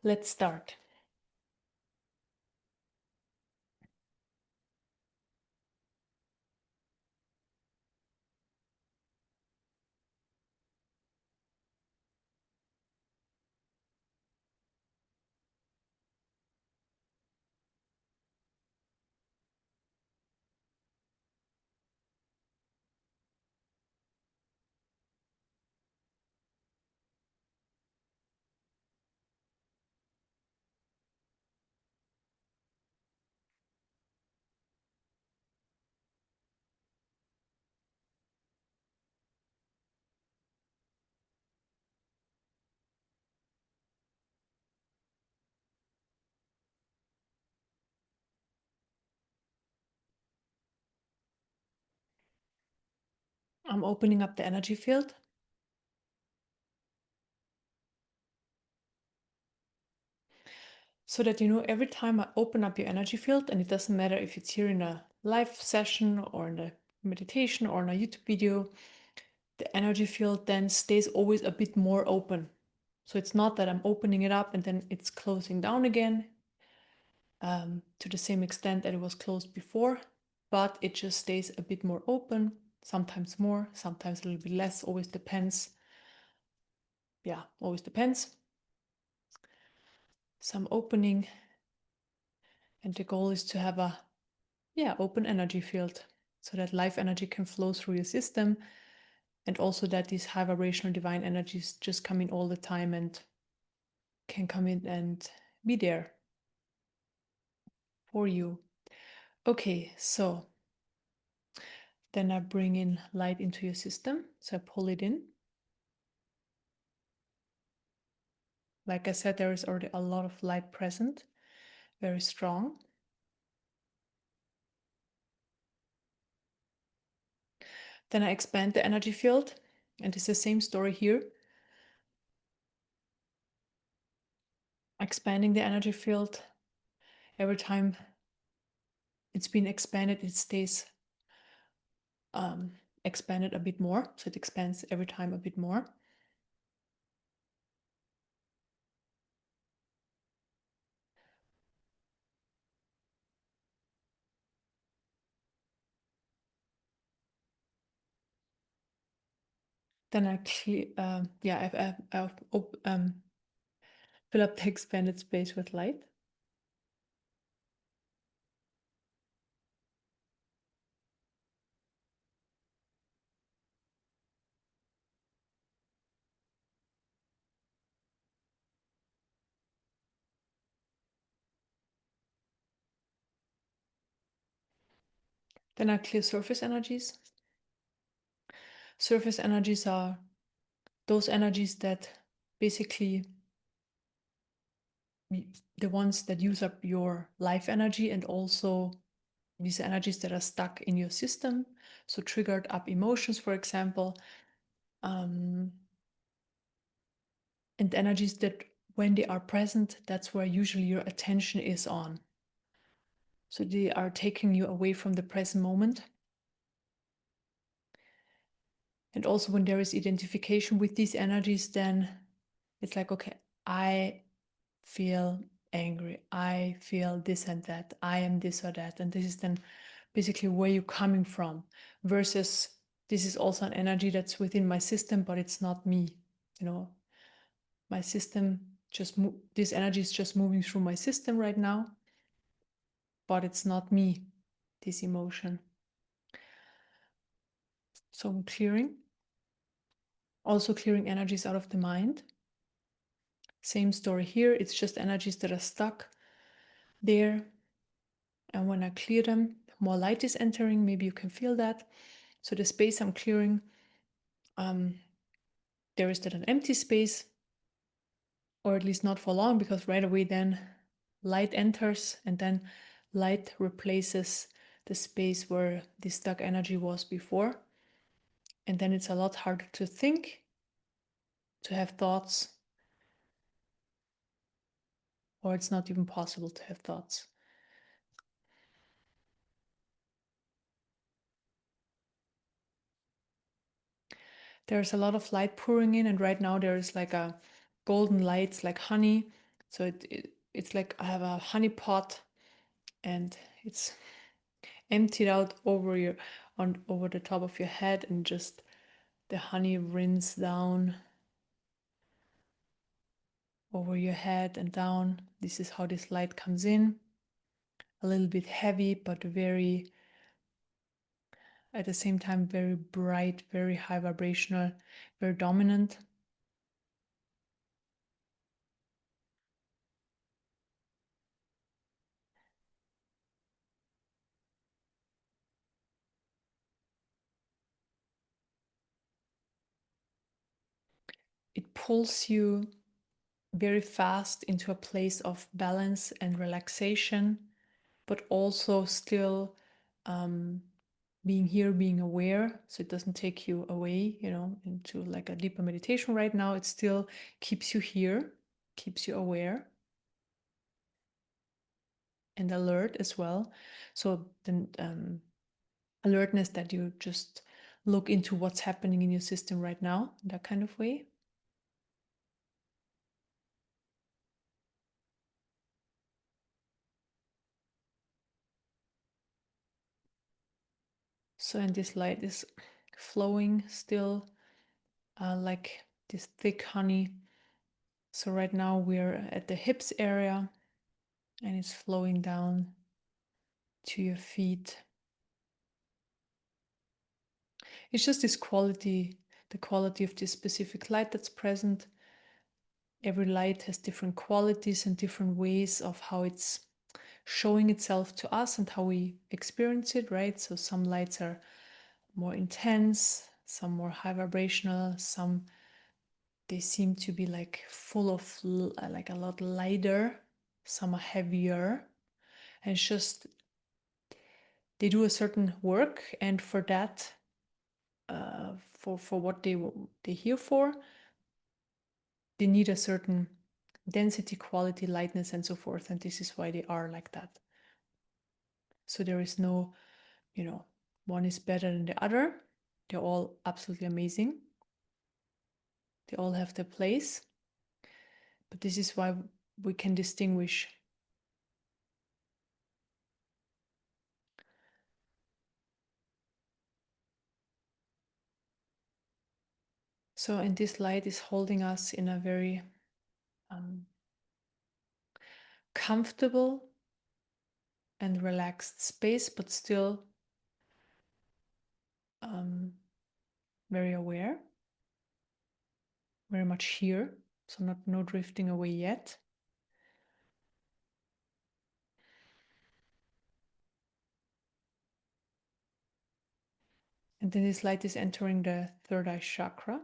Let's start. I'm opening up the energy field. So that every time I open up your energy field, and it doesn't matter if it's here in a live session or in a meditation or in a YouTube video, the energy field then stays always a bit more open. So it's not that I'm opening it up and then it's closing down again to the same extent that it was closed before, but it just stays a bit more open, sometimes more, sometimes a little bit less, always depends. Yeah, always depends. Some opening, and the goal is to have a open energy field so that life energy can flow through your system, and also that these high vibrational divine energies just come in all the time and can come in and be there for you. Okay, so then I bring in light into your system. So I pull it in. Like I said, there is already a lot of light present, very strong. Then I expand the energy field, and it's the same story here. Expanding the energy field, every time it's been expanded, it stays expanded a bit more. So it expands every time a bit more. Then I fill up the expanded space with light. Then I clear surface energies. Surface energies are those energies that basically the ones that use up your life energy, and also these energies that are stuck in your system. So triggered up emotions, for example, and energies that when they are present, that's where usually your attention is on. So they are taking you away from the present moment. And also when there is identification with these energies, then it's like, okay, I feel angry, I feel this and that, I am this or that. And this is then basically where you're coming from, versus this is also an energy that's within my system, but it's not me. My system this energy is just moving through my system right now, but it's not me, this emotion. So I'm clearing. Also clearing energies out of the mind. Same story here. It's just energies that are stuck there. And when I clear them, more light is entering. Maybe you can feel that. So the space I'm clearing, there is that an empty space, or at least not for long, because right away then light enters, and then light replaces the space where the stuck energy was before. And then it's a lot harder to think, to have thoughts, or it's not even possible to have thoughts. There's a lot of light pouring in, and right now there is like a golden light, like honey, So it's like I have a honey pot and it's emptied out over the top of your head, and just the honey rinse down over your head and down. This is how this light comes in. A little bit heavy, but very, at the same time, very bright, very high vibrational, very dominant. It pulls you very fast into a place of balance and relaxation, but also still being here, being aware. So it doesn't take you away, into like a deeper meditation right now. It still keeps you here, keeps you aware and alert as well. So then alertness that you just look into what's happening in your system right now, that kind of way. So, and this light is flowing still like this thick honey. So right now we're at the hips area, and it's flowing down to your feet. It's just this quality, the quality of this specific light that's present. Every light has different qualities and different ways of how it's showing itself to us and how we experience it, right? So some lights are more intense, some more high vibrational, some they seem to be like full of like a lot lighter, some are heavier, and it's just they do a certain work, and for that, for what they're here for, they need a certain density, quality, lightness, and so forth, and this is why they are like that. So there is no, one is better than the other. They're all absolutely amazing. They all have their place, but this is why we can distinguish. So, and this light is holding us in a very comfortable and relaxed space, but still very aware, very much here. So no drifting away yet. And then this light is entering the third eye chakra,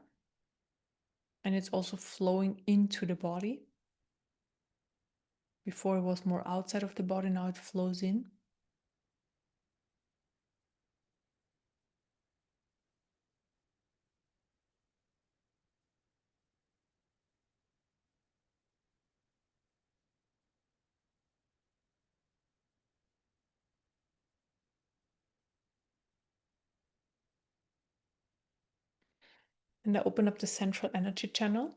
and it's also flowing into the body. Before it was more outside of the body, now it flows in. And I open up the central energy channel.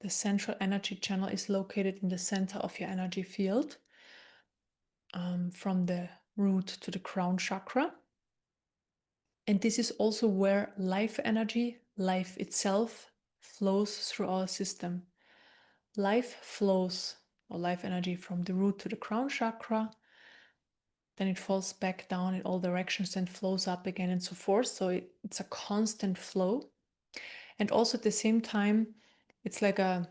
The central energy channel is located in the center of your energy field, from the root to the crown chakra. And this is also where life energy, life itself, flows through our system. Life flows, or life energy, from the root to the crown chakra. Then it falls back down in all directions and flows up again and so forth. So it's a constant flow. And also at the same time, it's like I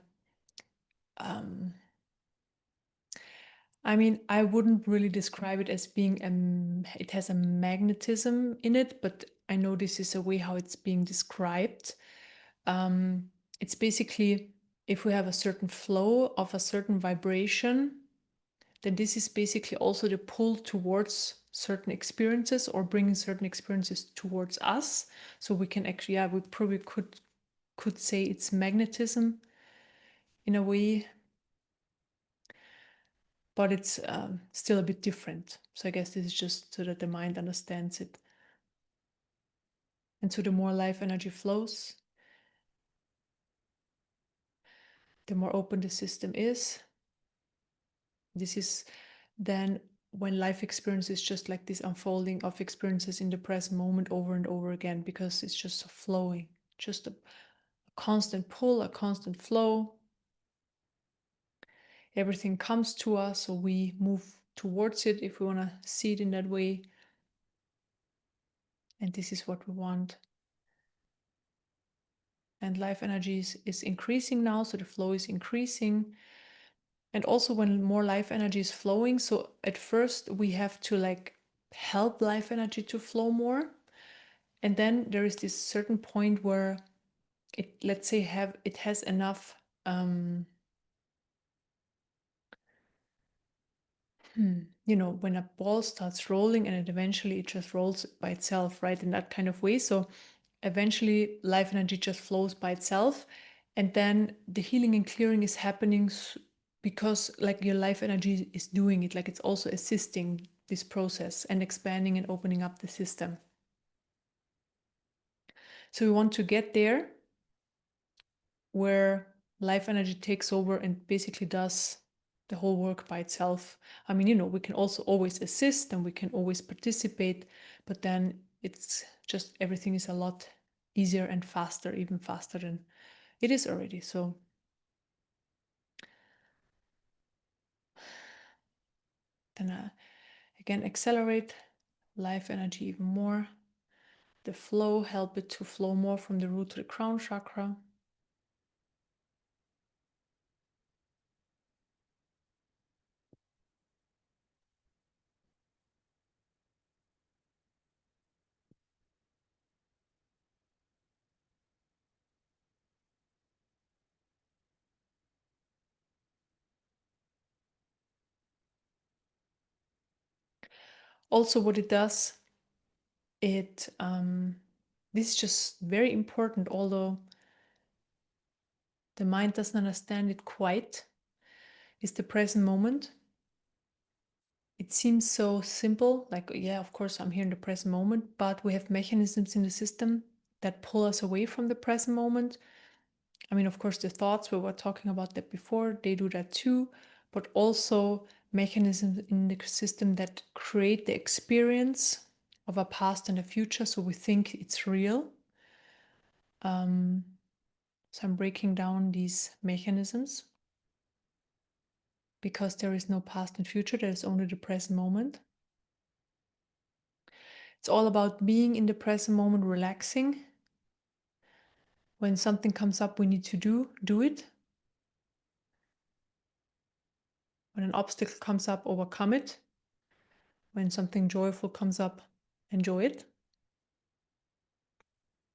wouldn't really describe it as being, it has a magnetism in it, but I know this is a way how it's being described. It's basically, if we have a certain flow of a certain vibration, then this is basically also the pull towards certain experiences, or bringing certain experiences towards us. So we can actually, we probably could say it's magnetism in a way, but it's still a bit different. So I guess this is just so that the mind understands it. And so the more life energy flows, the more open the system is. This is then when life experience is just like this unfolding of experiences in the present moment over and over again, because it's just flowing, just a constant pull, a constant flow. Everything comes to us, so we move towards it if we want to see it in that way. And this is what we want. And life energy is increasing now, so the flow is increasing. And also when more life energy is flowing, so at first we have to like help life energy to flow more. And then there is this certain point where it, let's say, it has enough when a ball starts rolling and it just rolls by itself, right? In that kind of way. So eventually life energy just flows by itself, and then the healing and clearing is happening because like your life energy is doing it, like it's also assisting this process and expanding and opening up the system. So we want to get there where life energy takes over and basically does the whole work by itself. I mean, we can also always assist and we can always participate, but then it's just everything is a lot easier and faster, even faster than it is already. So then again, accelerate life energy even more. The flow, help it to flow more from the root to the crown chakra. Also, what it does, this is just very important, although the mind doesn't understand it quite, is the present moment. It seems so simple, like, yeah, of course, I'm here in the present moment, but we have mechanisms in the system that pull us away from the present moment. I mean, of course, the thoughts, we were talking about that before, they do that too, but also mechanisms in the system that create the experience of a past and a future, so we think it's real. So I'm breaking down these mechanisms because there is no past and future, there is only the present moment. It's all about being in the present moment, relaxing. When something comes up we need to do it. When an obstacle comes up, overcome it. When something joyful comes up, enjoy it.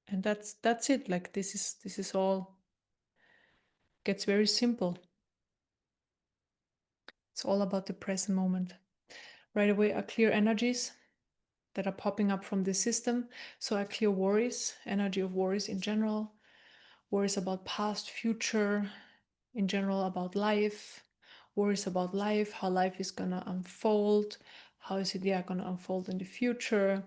And that's it. Like this is all, gets very simple. It's all about the present moment. Right away are clear energies that are popping up from the system. So I clear worries, energy of worries in general, worries about past, future, in general about life, worries about life, how life is gonna unfold, how is it gonna unfold in the future,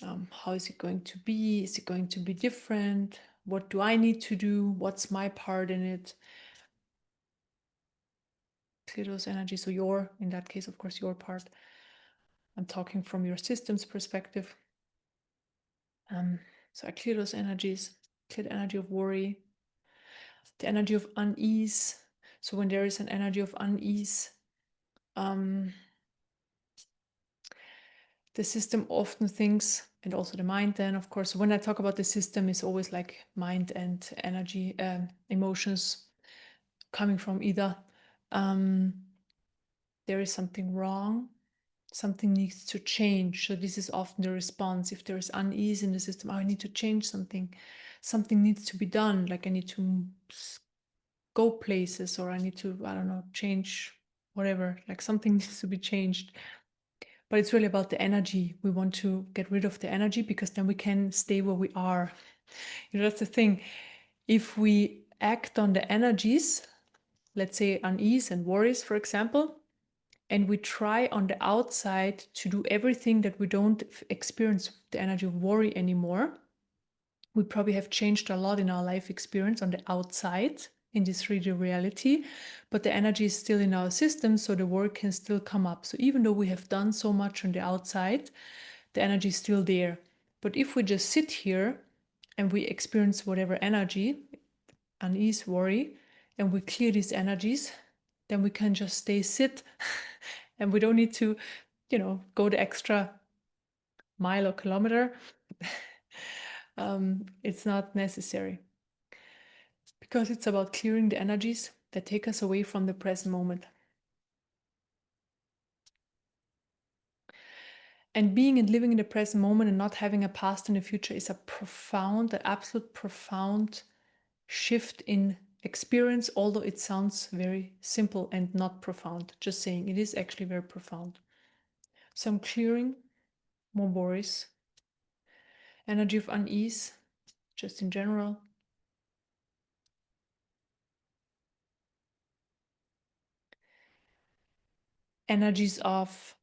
how is it going to be, is it going to be different, what do I need to do, what's my part in it. Clear those energies. So in that case, of course, your part. I'm talking from your system's perspective. So I clear those energies, clear the energy of worry, the energy of unease. So when there is an energy of unease, the system often thinks, and also the mind then, of course, when I talk about the system, it's always like mind and energy, emotions coming from either. There is something wrong, something needs to change. So this is often the response. If there is unease in the system, I need to change something. Something needs to be done. Like I need to go places, or I need to, I don't know, change whatever. Like something needs to be changed. But it's really about the energy. We want to get rid of the energy because then we can stay where we are. That's the thing. If we act on the energies, let's say unease and worries, for example, and we try on the outside to do everything that we don't experience the energy of worry anymore, we probably have changed a lot in our life experience on the outside in this 3D reality, but the energy is still in our system, so the work can still come up. So even though we have done so much on the outside, the energy is still there. But if we just sit here and we experience whatever energy, unease, worry, and we clear these energies, then we can just sit and we don't need to, go the extra mile or kilometer. It's not necessary, because it's about clearing the energies that take us away from the present moment. And being and living in the present moment and not having a past and a future is a profound, an absolute profound shift in experience, although it sounds very simple and not profound. Just saying, it is actually very profound. So I'm clearing more worries, energy of unease, just in general. Energies of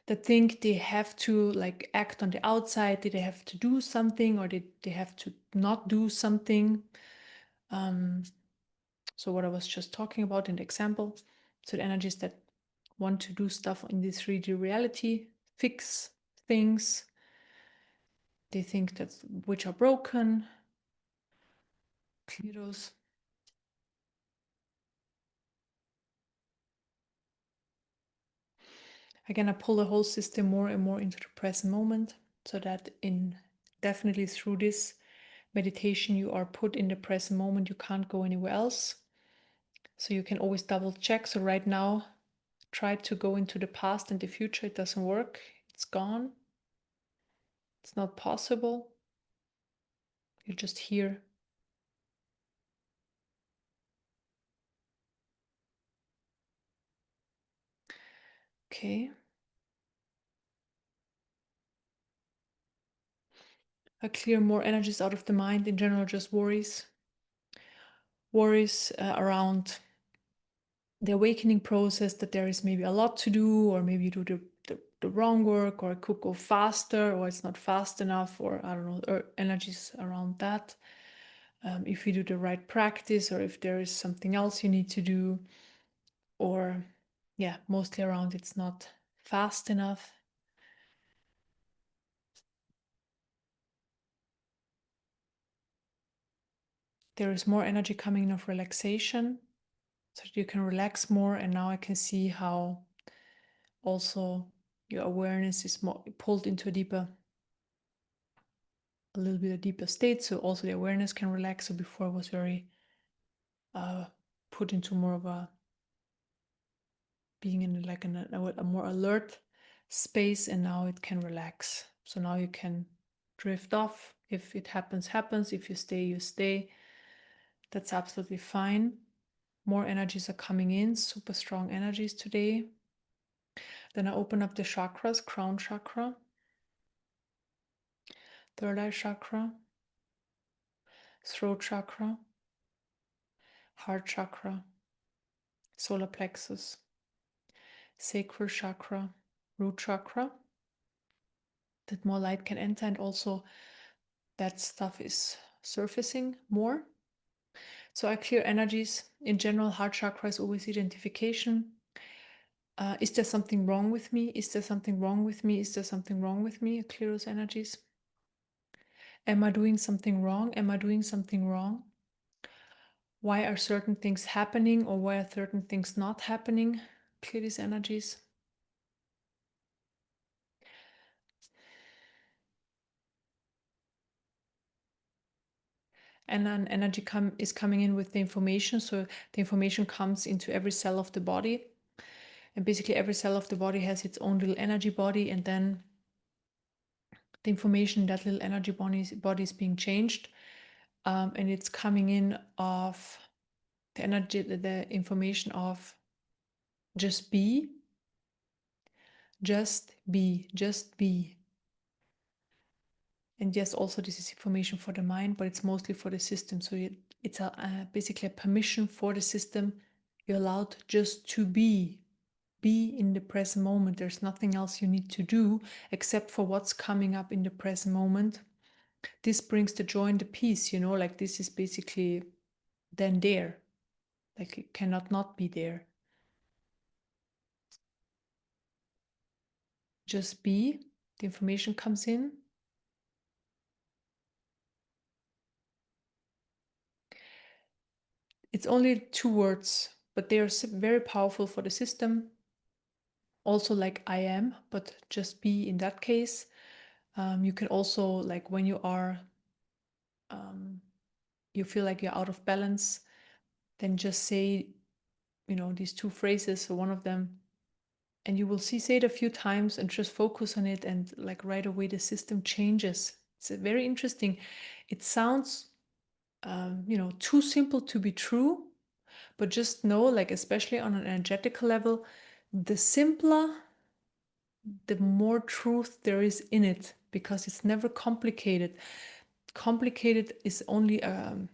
that think they have to like act on the outside, did they have to do something, or did they have to not do something. So what I was just talking about in the example, so the energies that want to do stuff in this 3D reality, fix things, they think that which are broken, clear those. Again, I pull the whole system more and more into the present moment, so that definitely through this meditation you are put in the present moment. You can't go anywhere else, so you can always double check. So right now, try to go into the past and the future. It doesn't work. It's gone. It's not possible. You're just here. Okay. I clear more energies out of the mind. In general, just worries. Worries around the awakening process, that there is maybe a lot to do, or maybe you do the wrong work, or it could go faster, or it's not fast enough, or I don't know, or energies around that. If you do the right practice, or if there is something else you need to do, or yeah, mostly around it's not fast enough. There is more energy coming in of relaxation, so that you can relax more. And now I can see how also your awareness is more pulled into a little bit deeper state, so also the awareness can relax. So before it was very put into more of a being in like a more alert space, and now it can relax. So now you can drift off. If it happens, if you stay, you stay. That's absolutely fine. More energies are coming in, super strong energies today. Then I open up the chakras: crown chakra, third eye chakra, throat chakra, heart chakra, solar plexus, sacral chakra, root chakra, that more light can enter, and also that stuff is surfacing more. So I clear energies. In general, heart chakra is always identification. Is there something wrong with me? Is there something wrong with me? Is there something wrong with me? I clear those energies. Am I doing something wrong? Am I doing something wrong? Why are certain things happening, or why are certain things not happening? Clear these energies. And an energy is coming in with the information. So the information comes into every cell of the body. And basically every cell of the body has its own little energy body. And then the information in that little energy body is being changed. And it's coming in of the energy, the information of just be, just be, just be. And yes, also this is information for the mind, but it's mostly for the system. So it's basically a permission for the system. You're allowed just to be in the present moment. There's nothing else you need to do except for what's coming up in the present moment. This brings the joy and the peace, like this is basically then there. Like it cannot not be there. Just be, the information comes in. It's only 2 words, but they are very powerful for the system. Also like I am, but just be in that case. You can also, like when you are, you feel like you're out of balance, then just say, these 2 phrases, so one of them, and you will see, say it a few times and just focus on it, and like right away the system changes. It's very interesting. It sounds, too simple to be true, but just know, like especially on an energetical level, the simpler, the more truth there is in it, because it's never complicated. Complicated is only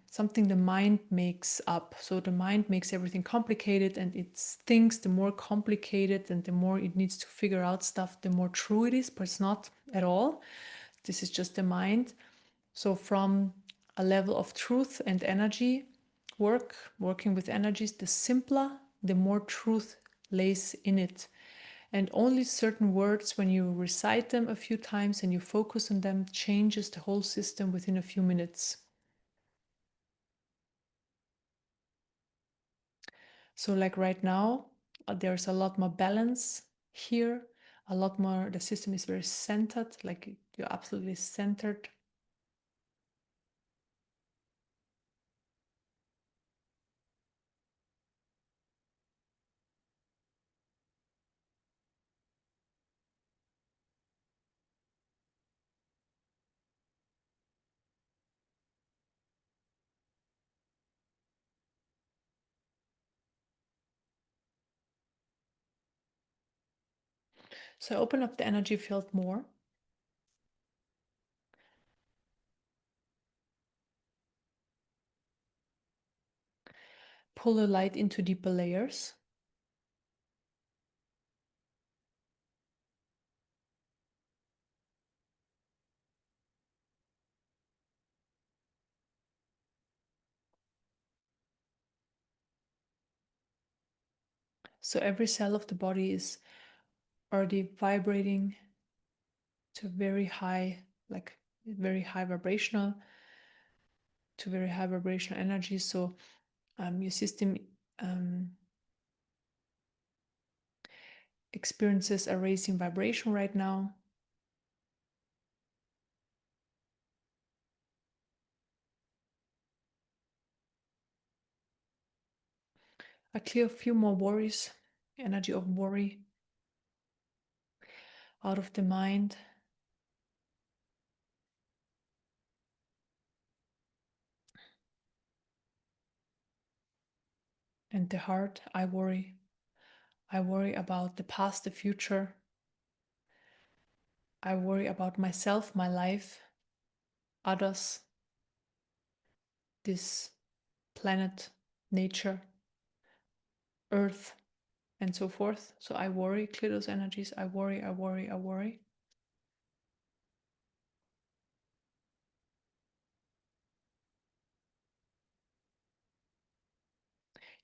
something the mind makes up. So the mind makes everything complicated, and it thinks the more complicated and the more it needs to figure out stuff, the more true it is, but it's not at all. This is just the mind. So from a level of truth and energy working with energies, the simpler, the more truth lays in it. And only certain words, when you recite them a few times and you focus on them, changes the whole system within a few minutes. So like right now, there's a lot more balance here, a lot more, the system is very centered, like you're absolutely centered. So open up the energy field more. Pull the light into deeper layers. So every cell of the body is already vibrating to very high, like very high vibrational, to very high vibrational energy. So your system experiences a raising vibration right now. I clear a few more worries, energy of worry out of the mind. And the heart, I worry. I worry about the past, the future. I worry about myself, my life, others, this planet, nature, earth, and so forth. So I worry, clear those energies. I worry, I worry, I worry.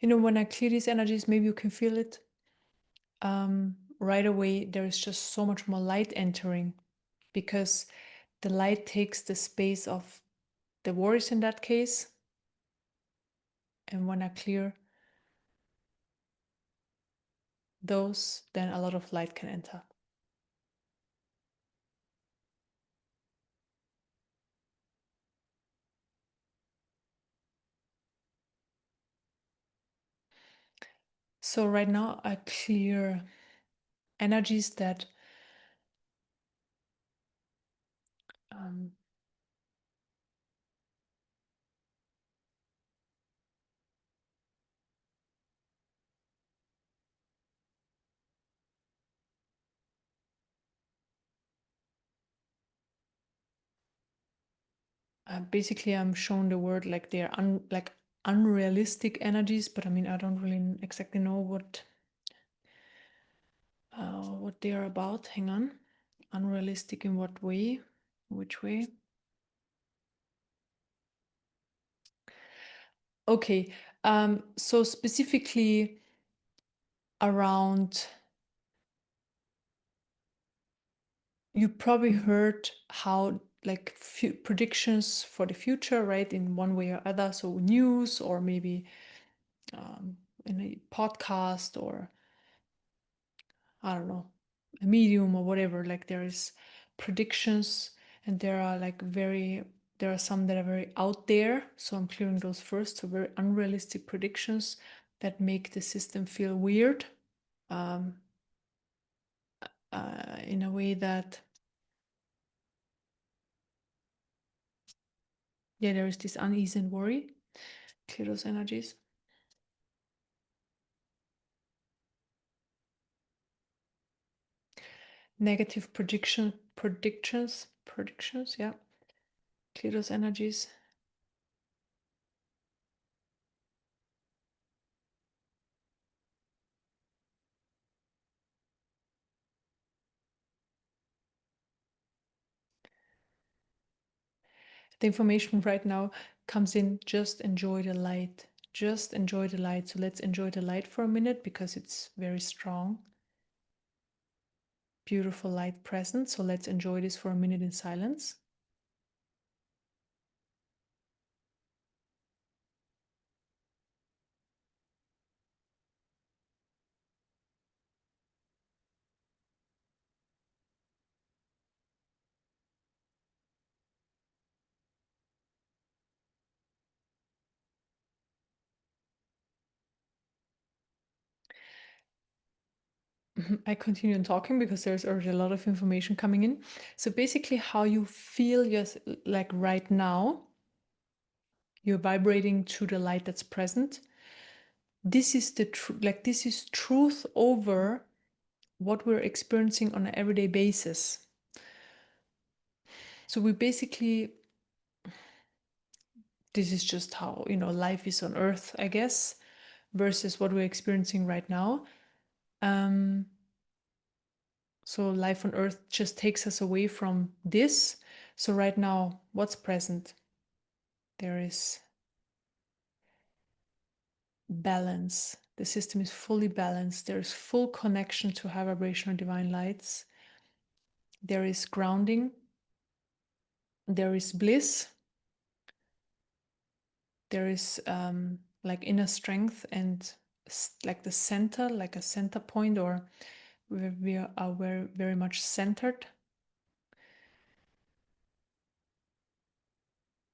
When I clear these energies, maybe you can feel it. Right away, there is just so much more light entering, because the light takes the space of the worries in that case. And when I clear those, then a lot of light can enter. So right now I clear energies that um, basically I'm shown the word like they're like unrealistic energies, but I mean I don't really exactly know what they are about. Hang on. Unrealistic in what way? Which way? Okay. So specifically around, you probably heard how like predictions for the future, right? In one way or other. So news, or maybe in a podcast, or I don't know, a medium or whatever. Like there is predictions, and there are there are some that are very out there. So I'm clearing those first. So very unrealistic predictions that make the system feel weird, um, in a way that, yeah, there is this unease and worry. Clear those energies. Negative predictions, yeah. Clear those energies. The information right now comes in, just enjoy the light. Just enjoy the light. So let's enjoy the light for a minute, because it's very strong. Beautiful light present. So let's enjoy this for a minute in silence. I continue on talking because there's already a lot of information coming in. So basically, how you feel like right now, you're vibrating to the light that's present. This is the this is truth over what we're experiencing on an everyday basis. So we basically, this is just how, life is on earth, I guess, versus what we're experiencing right now. So life on earth just takes us away from this. So right now, what's present? There is balance. The system is fully balanced. There is full connection to high vibrational divine lights. There is grounding. There is bliss. There is like inner strength, and like the center, like a center point, or where we are very, very much centered.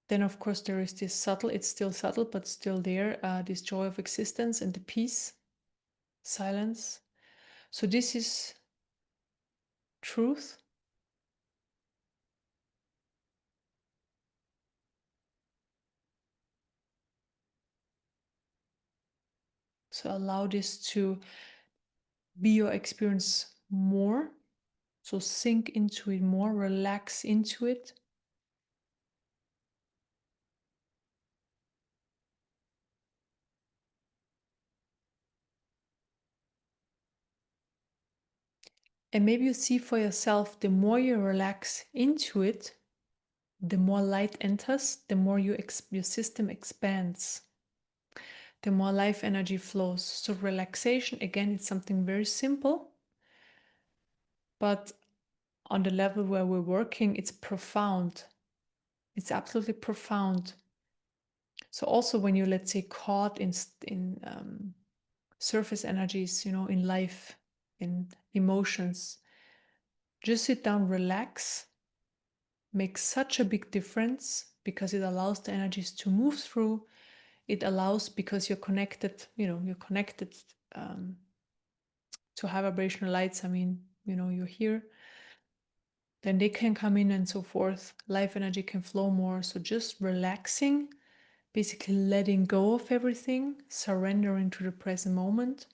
Then, of course, there is this subtle, it's still subtle, but still there, this joy of existence and the peace, silence. So this is truth. So allow this to be your experience more. So sink into it more, relax into it. And maybe you see for yourself, the more you relax into it, the more light enters, the more your system expands, the more life energy flows. So relaxation, again, it's something very simple, but on the level where we're working, it's profound. It's absolutely profound. So also when you, let's say, caught in surface energies, in life, in emotions, just sit down, relax, makes such a big difference, because it allows the energies to move through. It allows, because you're connected, you're connected to high vibrational lights. I mean, you're here, then they can come in and so forth. Life energy can flow more. So just relaxing, basically letting go of everything, surrendering to the present moment.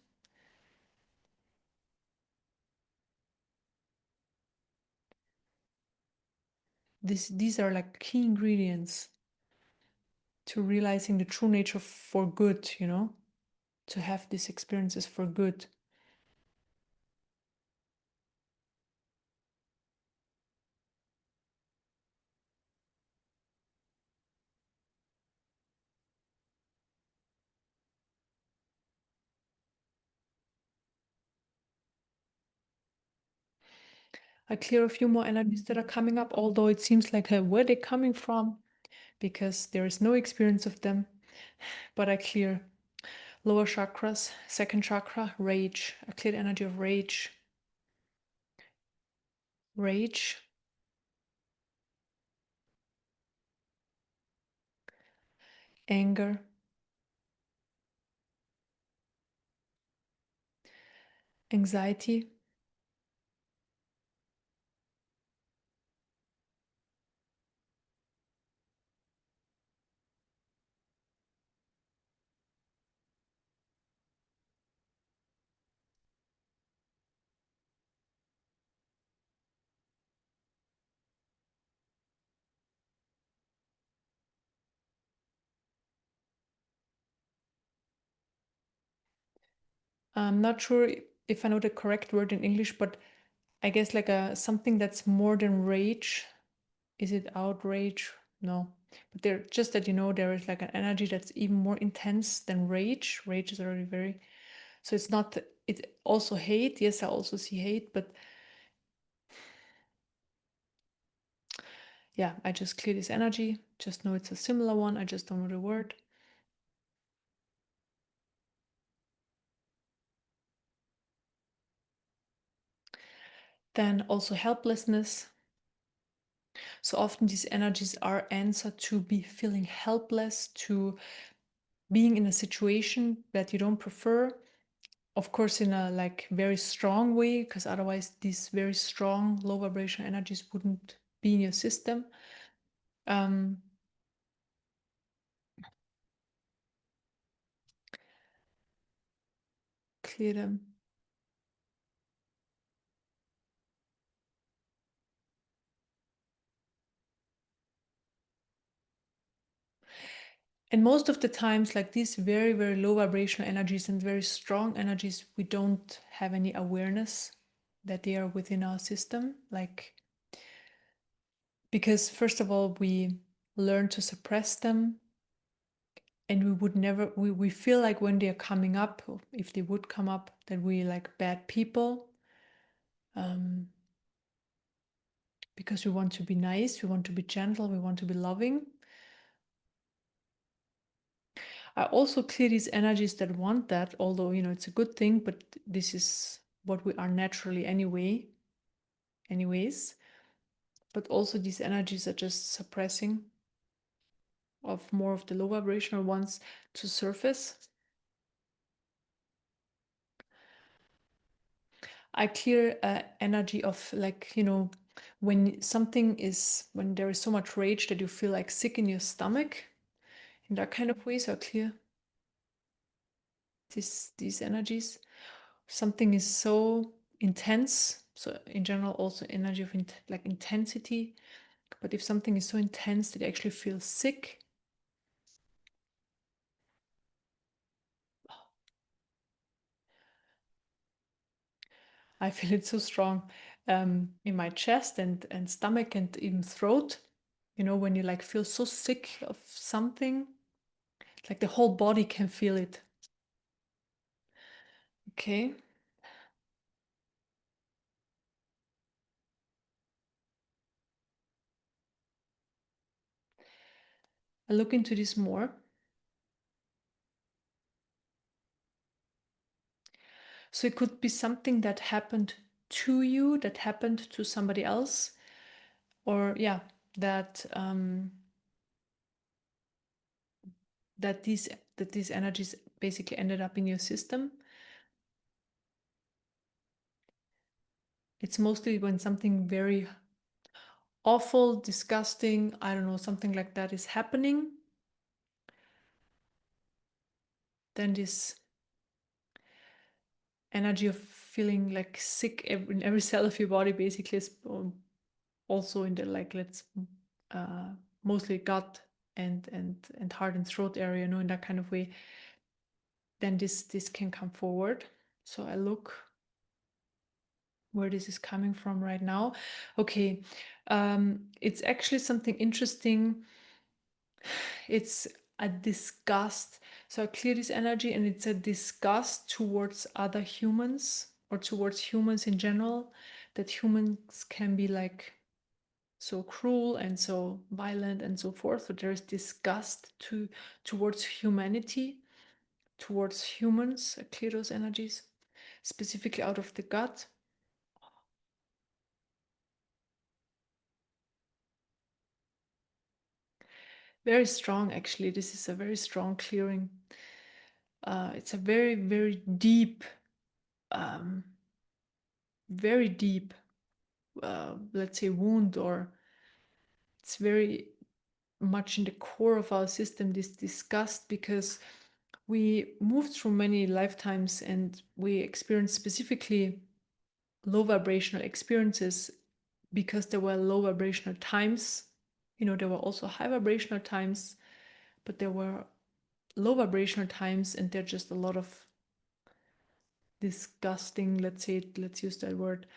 These are like key ingredients to realizing the true nature for good, to have these experiences for good. I clear a few more energies that are coming up, although it seems like where they're coming from, because there is no experience of them. But I clear lower chakras, second chakra, rage. I clear the energy of rage. Rage. Anger. Anxiety. I'm not sure if I know the correct word in English, but I guess like a something that's more than rage. Is it outrage? No. But there, just that you know, there is like an energy that's even more intense than rage. Rage is already very. So it's not. It also hate. Yes, I also see hate, but yeah, I just clear this energy. Just know it's a similar one. I just don't know the word. Then also helplessness. So often these energies are answer to be feeling helpless, to being in a situation that you don't prefer. Of course, in a like very strong way, because otherwise these very strong low vibration energies wouldn't be in your system. Um, Clear them. And most of the times, like these very, very low vibrational energies and very strong energies, we don't have any awareness that they are within our system. Like, because first of all, we learn to suppress them, and we would never, we feel like when they're coming up, or if they would come up, that we like bad people. Because we want to be nice, we want to be gentle, we want to be loving. I also clear these energies that want that, although you know it's a good thing, but this is what we are naturally anyways. But also these energies are just suppressing of more of the low vibrational ones to surface. I clear energy of like, you know, when something is, when there is so much rage that you feel like sick in your stomach, in that kind of way. So I clear these energies. Something is so intense, so in general also energy of like intensity, but if something is so intense that you actually feel sick, I feel it so strong in my chest and stomach and even throat, you know, when you like feel so sick of something, like the whole body can feel it. Okay. I look into this more. So it could be something that happened to you, that happened to somebody else, or yeah, that that these energies basically ended up in your system. It's mostly when something very awful, disgusting, I don't know, something like that is happening, then this energy of feeling like sick in every cell of your body basically is also in the like let's uh, mostly gut and heart and throat area, you know, in that kind of way, then this can come forward. So I look where this is coming from right now. Okay, it's actually something interesting. It's a disgust. So I clear this energy, and it's a disgust towards other humans or towards humans in general that humans can be like so cruel and so violent and so forth. So there is disgust towards humanity, towards humans. Clear those energies, specifically out of the gut. Very strong, actually. This is a very strong clearing. It's a very, very deep, um, very deep, let's say, wound, or it's very much in the core of our system, this disgust, because we moved through many lifetimes and we experienced specifically low vibrational experiences because there were low vibrational times. There were also high vibrational times, but there were low vibrational times, and there are just a lot of disgusting, let's use that word,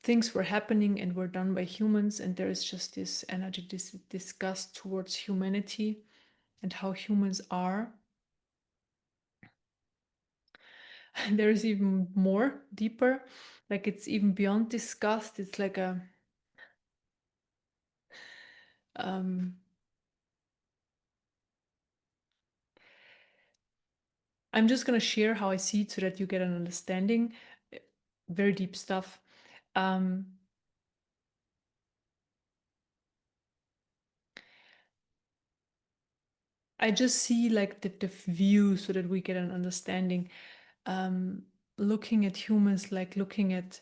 things were happening and were done by humans, and there is just this energy, this disgust towards humanity and how humans are. And there is even more deeper, like it's even beyond disgust. It's like a I'm just going to share how I see it so that you get an understanding. Very deep stuff. um, I just see like the view so that we get an understanding. Looking at humans like looking at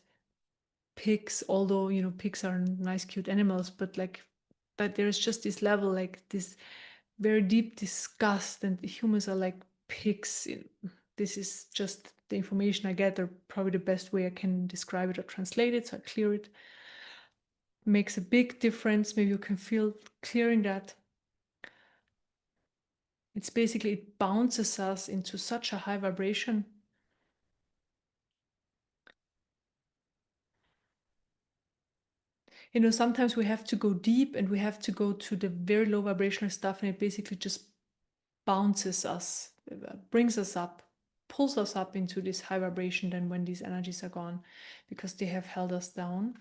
pigs, although pigs are nice cute animals, but there's just this level, like this very deep disgust, and humans are like pigs. This is just the information I get, or probably the best way I can describe it or translate it, so I clear it. Makes a big difference. Maybe you can feel clearing that. It's basically, it bounces us into such a high vibration. Sometimes we have to go deep and we have to go to the very low vibrational stuff, and it basically just bounces us, brings us up, pulls us up into this high vibration then when these energies are gone, because they have held us down.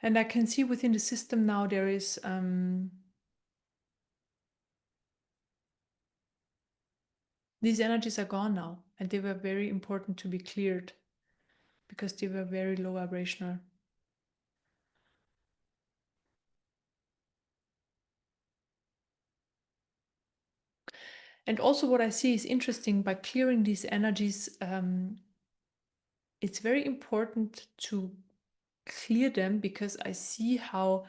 And I can see within the system now there is these energies are gone now, and they were very important to be cleared because they were very low vibrational. And also what I see is interesting, by clearing these energies, it's very important to clear them, because I see how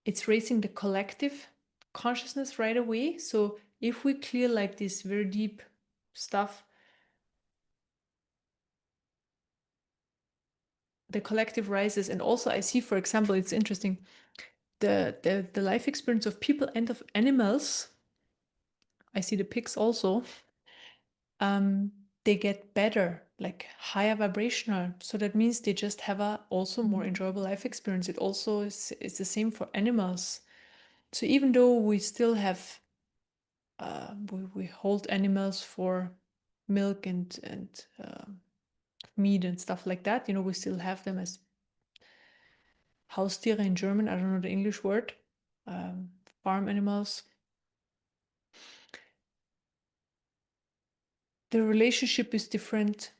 it's raising the collective consciousness right away. So if we clear like this very deep stuff, the collective rises. And also I see, for example, it's interesting, the life experience of people and of animals, I see the pigs also, they get better, like higher vibrational. So that means they just have a also more enjoyable life experience. It also is, it's the same for animals. So even though we still have we hold animals for milk and meat and stuff like that, we still have them as Haustiere in German. I don't know the English word. Farm animals. The relationship is different.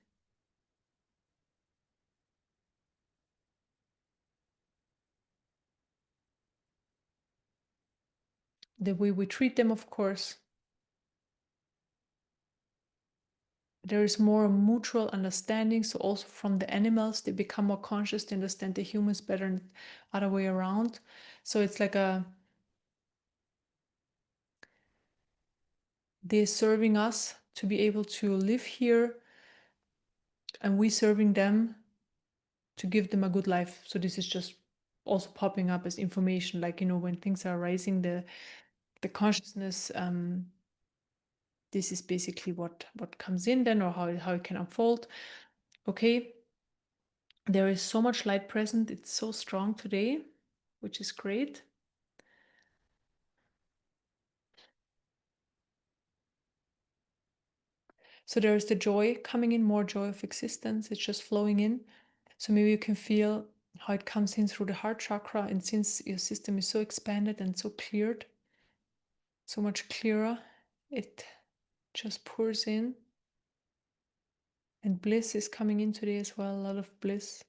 The way we treat them, of course. There is more mutual understanding. So also from the animals, they become more conscious, they understand the humans better, and other way around. So it's like they're serving us to be able to live here, and we serving them to give them a good life. So this is just also popping up as information, like when things are rising, the consciousness, this is basically what comes in then, or how it can unfold. Okay, there is so much light present. It's so strong today, which is great. So there is the joy coming in, more joy of existence. It's just flowing in. So maybe you can feel how it comes in through the heart chakra. And since your system is so expanded and so cleared, so much clearer, it just pours in. And bliss is coming in today as well, a lot of bliss.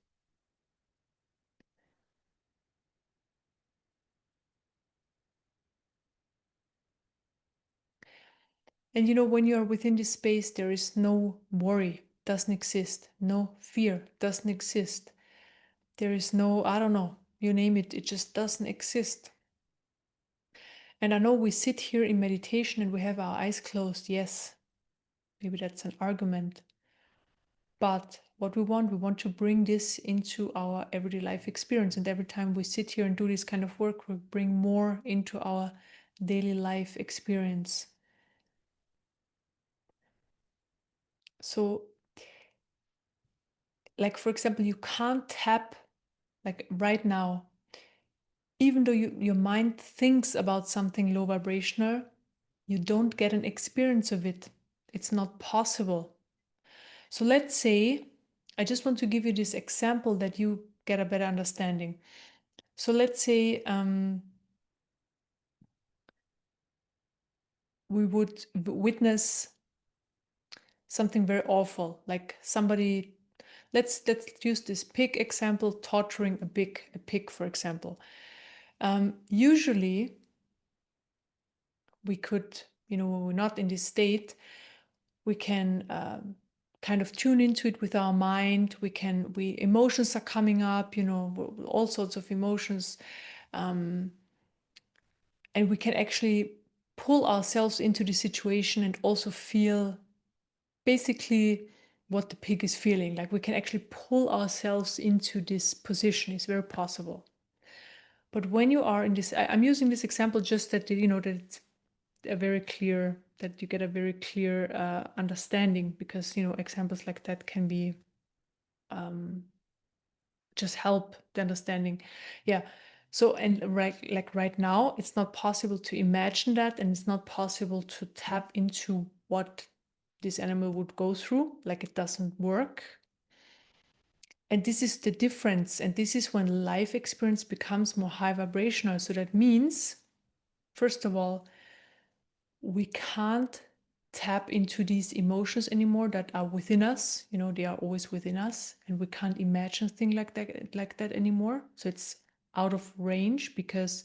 And you know, when you are within this space, there is no worry, doesn't exist. No fear, doesn't exist. There is no, I don't know, you name it, it just doesn't exist. And I know we sit here in meditation and we have our eyes closed. Yes, maybe that's an argument. But what we want to bring this into our everyday life experience. And every time we sit here and do this kind of work, we bring more into our daily life experience. So, like, for example, you can't tap, like right now, even though your mind thinks about something low vibrational, you don't get an experience of it. It's not possible. So let's say, I just want to give you this example that you get a better understanding. So let's say we would witness something very awful, like somebody, let's use this pig example, torturing a pig, for example. Usually we could, you know, when we're not in this state, we can kind of tune into it with our mind. We emotions are coming up, you know, all sorts of emotions, and we can actually pull ourselves into the situation and also feel basically what the pig is feeling. Like we can actually pull ourselves into this position. It's very possible. But when you are in this, I'm using this example just that, you know, that it's a very clear, that you get a very clear understanding, because, you know, examples like that can be just help the understanding. Yeah. So, and right now, it's not possible to imagine that, and it's not possible to tap into what this animal would go through. Like it doesn't work. And this is the difference. And this is when life experience becomes more high vibrational. So that means, first of all, we can't tap into these emotions anymore that are within us. You know, they are always within us, and we can't imagine things like that anymore. So it's out of range because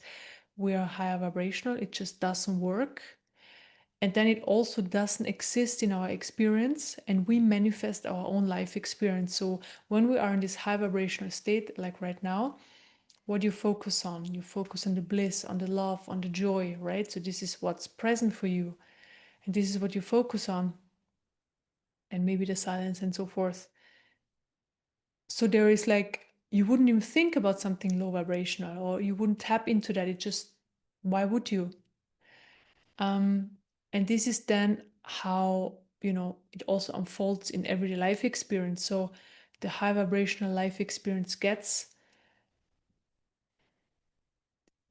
we are higher vibrational. It just doesn't work. And then it also doesn't exist in our experience, and we manifest our own life experience. So when we are in this high vibrational state, like right now, what you focus on? You focus on the bliss, on the love, on the joy, right? So this is what's present for you. And this is what you focus on. And maybe the silence and so forth. So there is like, you wouldn't even think about something low vibrational, or you wouldn't tap into that. It just, why would you? And this is then how, you know, it also unfolds in everyday life experience. So the high vibrational life experience gets,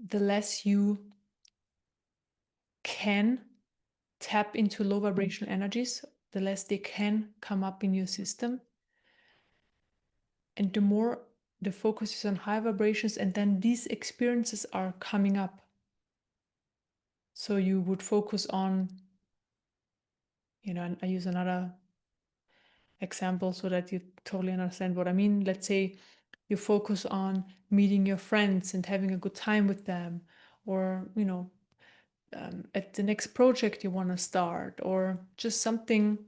the less you can tap into low vibrational energies, the less they can come up in your system. And the more the focus is on high vibrations, and then these experiences are coming up. So you would focus on, you know, and I use another example so that you totally understand what I mean. Let's say you focus on meeting your friends and having a good time with them, or, you know, at the next project you want to start, or just something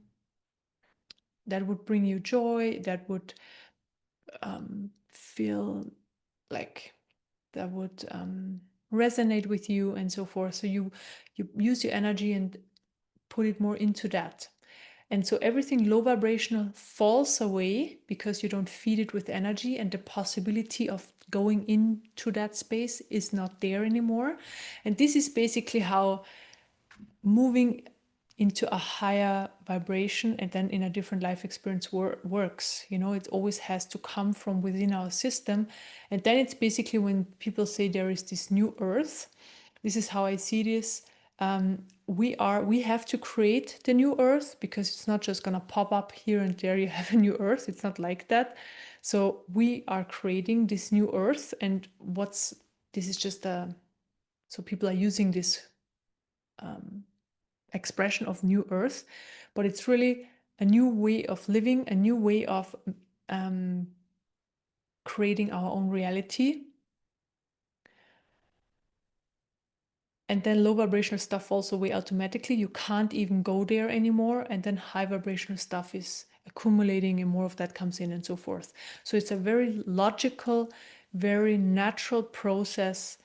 that would bring you joy, that would feel like that would resonate with you and so forth. So you use your energy and put it more into that. And so everything low vibrational falls away because you don't feed it with energy, and the possibility of going into that space is not there anymore. And this is basically how moving into a higher vibration and then in a different life experience works. You know, it always has to come from within our system. And then it's basically when people say there is this new earth, this is how I see this. we have to create the new earth, because it's not just going to pop up here and there you have a new earth. It's not like that. So we are creating this new earth, and this is just a, so people are using this expression of new earth, but it's really a new way of living, a new way of creating our own reality. And then low vibrational stuff falls away automatically. You can't even go there anymore. And then high vibrational stuff is accumulating and more of that comes in and so forth. So it's a very logical, very natural process.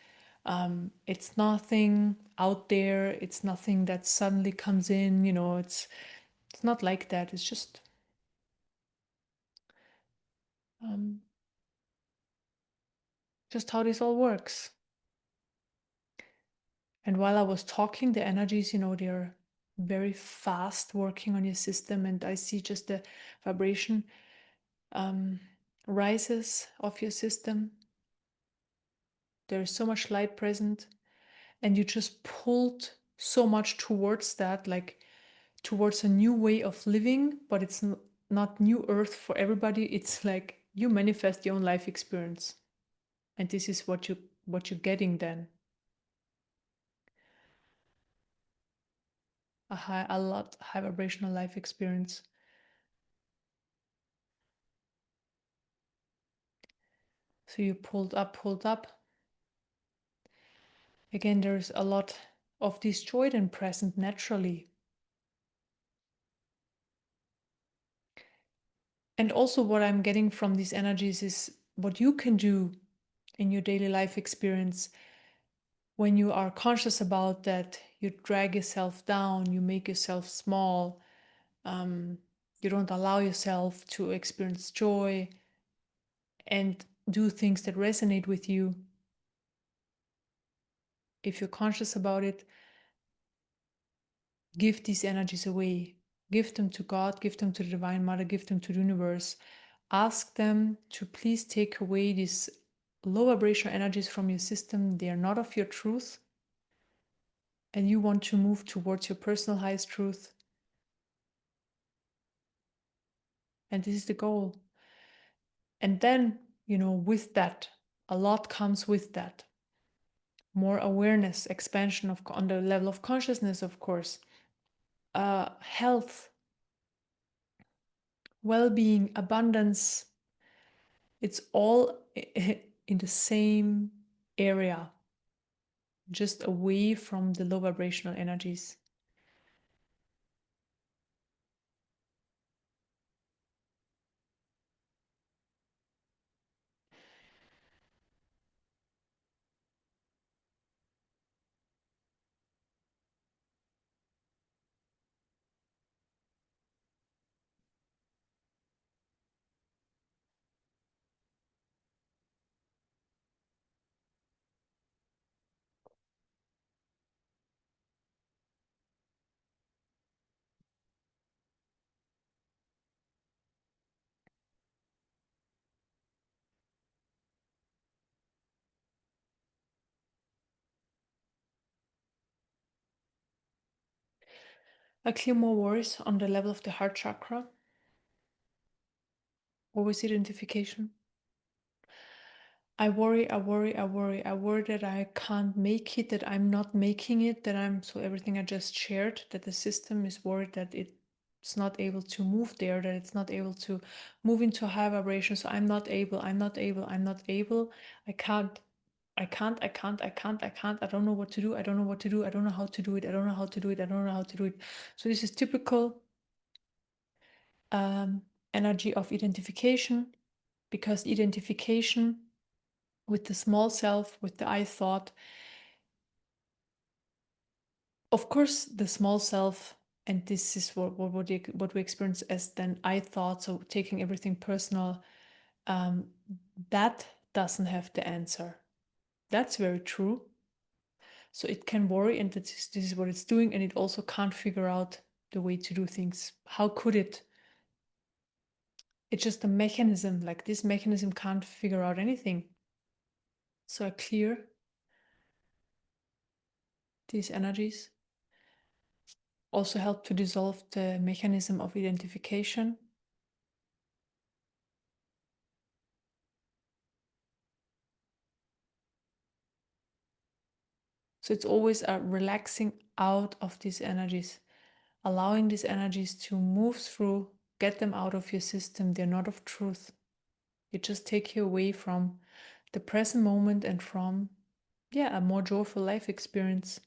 It's nothing out there. It's nothing that suddenly comes in, it's not like that. It's just how this all works. And while I was talking, the energies, they're very fast working on your system, and I see just the vibration rises of your system. There is so much light present, and you just pulled so much towards that, like towards a new way of living, but it's not new earth for everybody. It's like you manifest your own life experience, and this is what you're getting then. A high vibrational life experience. So you pulled up. Again, there's a lot of this joy then present naturally. And also what I'm getting from these energies is what you can do in your daily life experience when you are conscious about that. You drag yourself down, you make yourself small, you don't allow yourself to experience joy and do things that resonate with you. If you're conscious about it, give these energies away. Give them to God, give them to the Divine Mother, give them to the universe. Ask them to please take away these low vibrational energies from your system. They are not of your truth. And you want to move towards your personal highest truth. And this is the goal. And then, with that, a lot comes with that. More awareness, expansion on the level of consciousness, of course. Health, well-being, abundance. It's all in the same area, just away from the low vibrational energies. I clear more worries on the level of the heart chakra. Always identification. I worry that I can't make it, that I'm not making it, so everything I just shared, that the system is worried that it's not able to move there, that it's not able to move into high vibration. So I'm not able. I can't. I don't know what to do. I don't know how to do it. So this is typical energy of identification, because identification with the small self, with the I thought, of course, the small self, and this is what we experience as then I thought, so taking everything personal, that doesn't have the answer. That's very true. So it can worry, and this is what it's doing, and it also can't figure out the way to do things. How could it? It's just a mechanism, like this mechanism can't figure out anything. So I clear these energies. also help to dissolve the mechanism of identification. So it's always a relaxing out of these energies, allowing these energies to move through, get them out of your system. They're not of truth. They just take you away from the present moment and from, a more joyful life experience.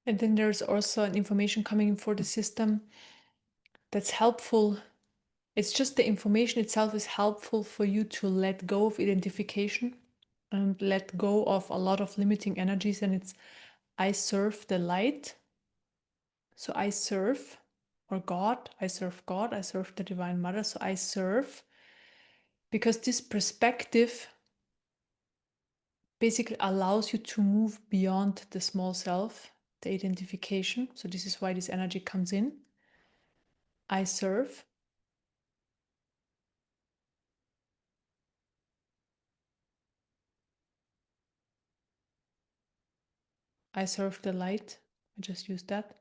And then there's also an information coming in for the system that's helpful. It's just the information itself is helpful for you to let go of identification and let go of a lot of limiting energies. And it's, I serve the light. So I serve, or God, I serve the Divine Mother. So I serve because this perspective basically allows you to move beyond the small self, the identification. So this is why this energy comes in. I serve. I serve the light. I just used that.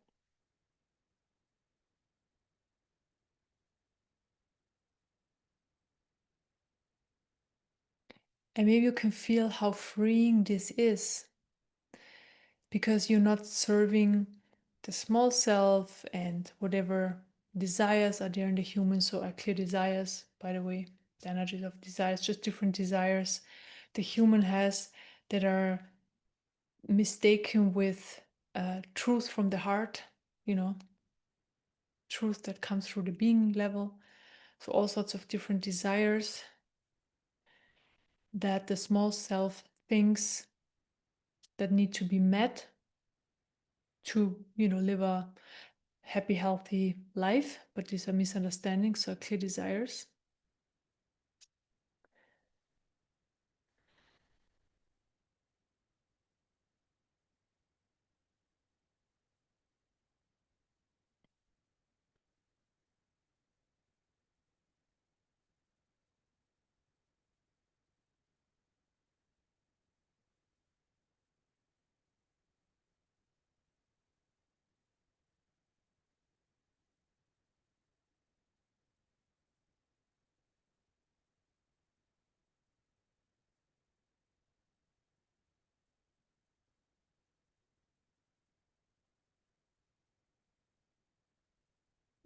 And maybe you can feel how freeing this is because you're not serving the small self and whatever desires are there in the human. So are clear desires, by the way, the energies of desires, just different desires the human has that are mistaken with truth from the heart, truth that comes through the being level. So all sorts of different desires that the small self thinks that need to be met to, live a happy, healthy life, but these are misunderstandings, so clear desires.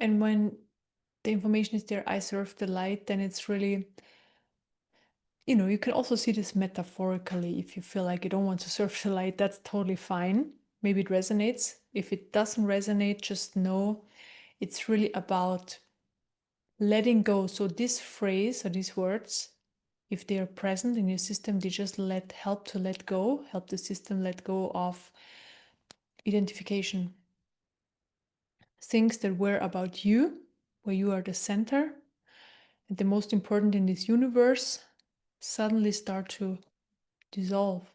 And when the information is there, I serve the light, then it's really, you can also see this metaphorically. If you feel like you don't want to serve the light, that's totally fine. Maybe it resonates. If it doesn't resonate, just know it's really about letting go. So this phrase or these words, if they are present in your system, they just help to let go, help the system let go of identification. Things that were about you, where you are the center and the most important in this universe, suddenly start to dissolve.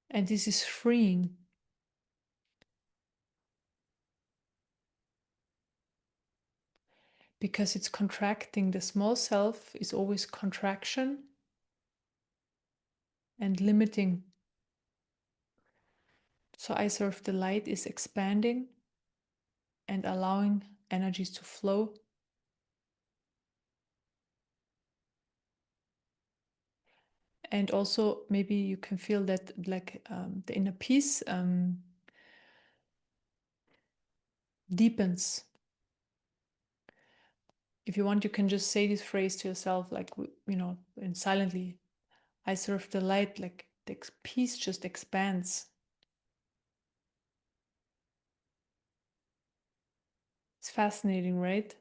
And this is freeing. Because it's contracting. The small self is always contraction and limiting. So I serve the light is expanding and allowing energies to flow. And also maybe you can feel that like the inner peace deepens. If you want, you can just say this phrase to yourself, like, and silently. I serve the light, like the peace just expands. It's fascinating, right?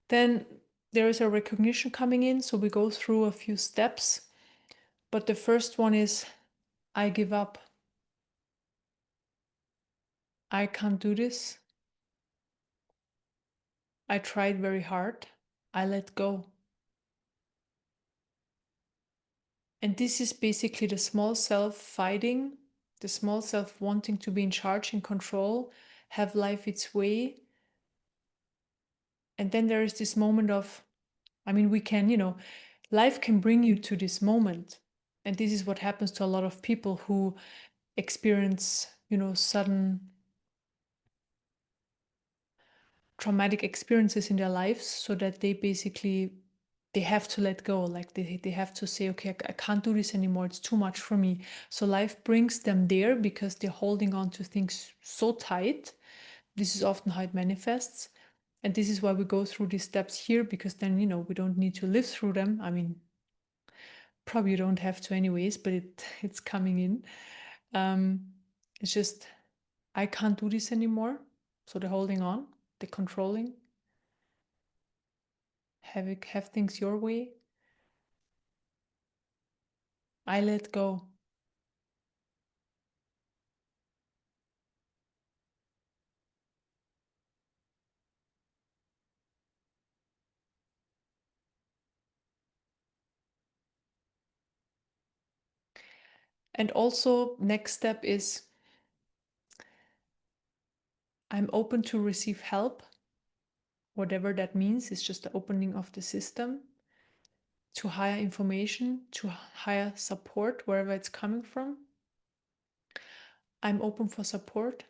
Then there is a recognition coming in. So we go through a few steps. But the first one is I give up. I can't do this. I tried very hard. I let go. And this is basically the small self fighting, the small self wanting to be in charge and control, have life its way. And then there is this moment of, I mean, we can, life can bring you to this moment. And this is what happens to a lot of people who experience, sudden traumatic experiences in their lives, so that they have to let go. Like they have to say, okay, I can't do this anymore, it's too much for me. So life brings them there because they're holding on to things so tight. This is often how it manifests. And this is why we go through these steps here, because then we don't need to live through them. I mean, probably you don't have to anyways, but it's coming in. It's just, I can't do this anymore. So they're holding on, they're controlling, have things your way. I let go. And also, next step is I'm open to receive help. Whatever that means, it's just the opening of the system to higher information, to higher support, wherever it's coming from. I'm open for support.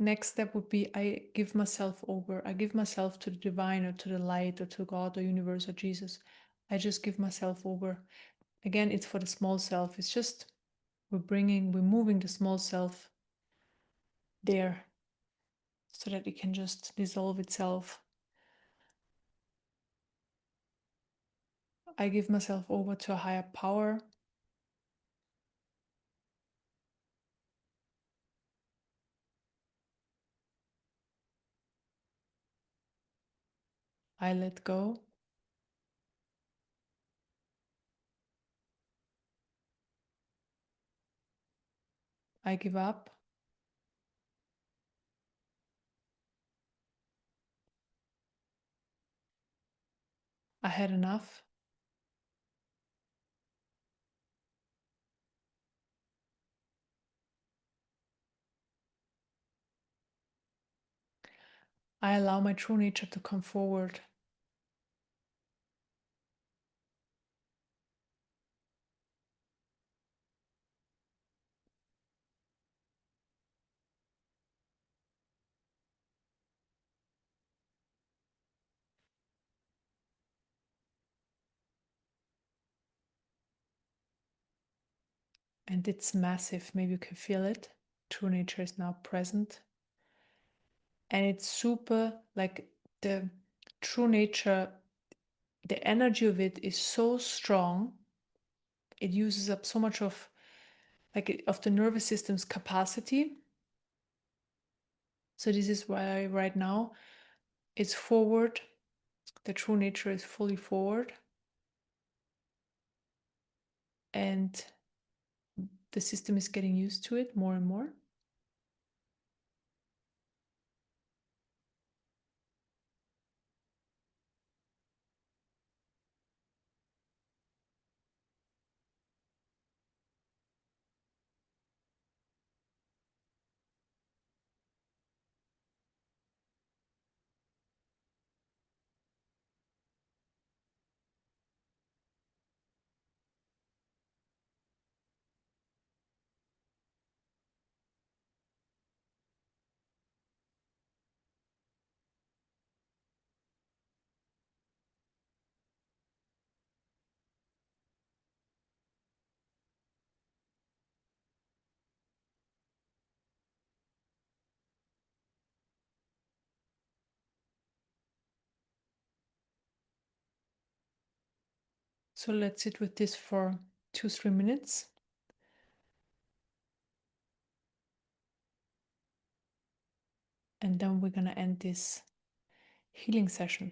Next step would be I give myself over. I give myself to the divine or to the light or to God or universe or Jesus. I just give myself over. Again, it's for the small self. It's just we're moving the small self there so that it can just dissolve itself. I give myself over to a higher power. I let go. I give up. I had enough. I allow my true nature to come forward. And it's massive. Maybe you can feel it. True nature is now present. And it's super, like, the true nature, the energy of it is so strong. It uses up so much of of the nervous system's capacity. So this is why right now it's forward. The true nature is fully forward. And the system is getting used to it more and more. So let's sit with this for 2-3 minutes. And then we're going to end this healing session.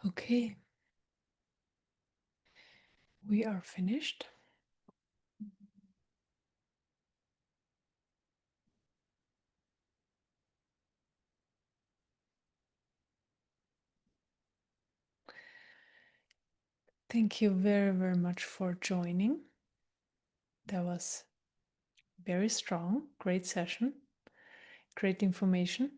Okay. We are finished. Thank you very, very much for joining. That was very strong, great session, great information.